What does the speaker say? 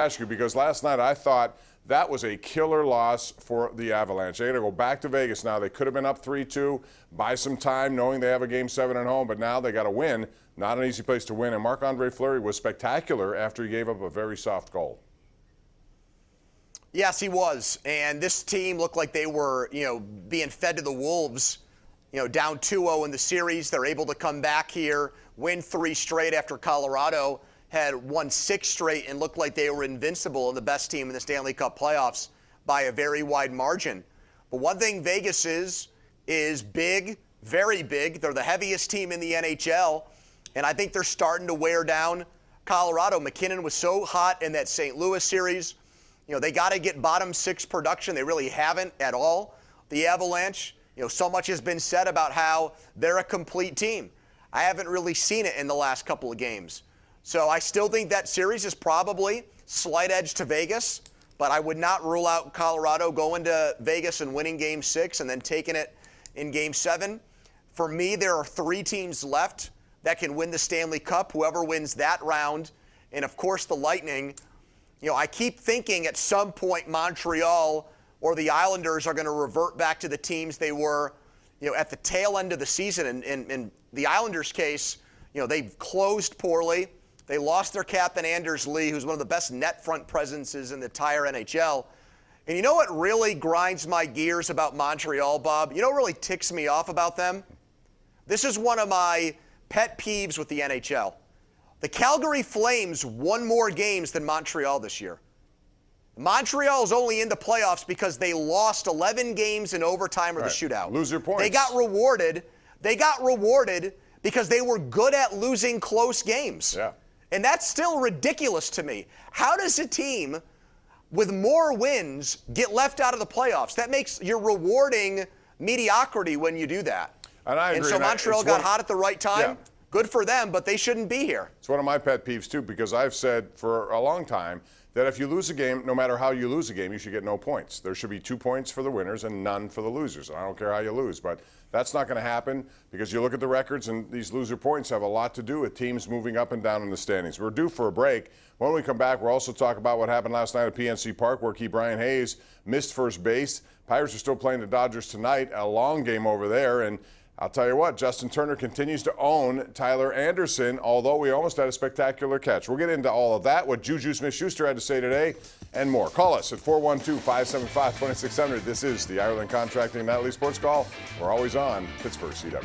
ask you, because last night I thought that was a killer loss for the Avalanche. They got to go back to Vegas now. They could have been up 3-2, buy some time knowing they have a Game 7 at home, but now they got to win. Not an easy place to win. And Marc-Andre Fleury was spectacular after he gave up a very soft goal. Yes, he was. And this team looked like they were, being fed to the wolves, down 2-0 in the series. They're able to come back here, win 3 straight after Colorado had won 6 straight and looked like they were invincible and the best team in the Stanley Cup playoffs by a very wide margin. But one thing Vegas is big, very big. They're the heaviest team in the NHL, and I think they're starting to wear down Colorado. McKinnon was so hot in that St. Louis series. They got to get bottom 6 production. They really haven't at all. The Avalanche, so much has been said about how they're a complete team. I haven't really seen it in the last couple of games. So I still think that series is probably slight edge to Vegas, but I would not rule out Colorado going to Vegas and winning Game 6 and then taking it in Game 7. For me, there are 3 teams left that can win the Stanley Cup, whoever wins that round. And, of course, the Lightning. I keep thinking at some point Montreal or the Islanders are going to revert back to the teams they were, at the tail end of the season. In the Islanders' case, they've closed poorly. They lost their captain, Anders Lee, who's one of the best net front presences in the entire NHL. And you know what really grinds my gears about Montreal, Bob? You know what really ticks me off about them? This is one of my pet peeves with the NHL. The Calgary Flames won more games than Montreal this year. Montreal is only in the playoffs because they lost 11 games in overtime or the shootout. Lose your points. They got rewarded because they were good at losing close games. Yeah. And that's still ridiculous to me. How does a team with more wins get left out of the playoffs? You're rewarding mediocrity when you do that. And I agree. And so Montreal got hot at the right time. Yeah. Good for them, but they shouldn't be here. It's one of my pet peeves, too, because I've said for a long time that if you lose a game, no matter how you lose a game, you should get no points. There should be 2 points for the winners and none for the losers. And I don't care how you lose, but that's not going to happen because you look at the records and these loser points have a lot to do with teams moving up and down in the standings. We're due for a break. When we come back, we'll also talk about what happened last night at PNC Park where Brian Hayes missed first base. Pirates are still playing the Dodgers tonight, a long game over there, and I'll tell you what, Justin Turner continues to own Tyler Anderson, although we almost had a spectacular catch. We'll get into all of that, what Juju Smith-Schuster had to say today, and more. Call us at 412-575-2600. This is the Ireland Contracting Natalie Sports Call. We're always on Pittsburgh CW.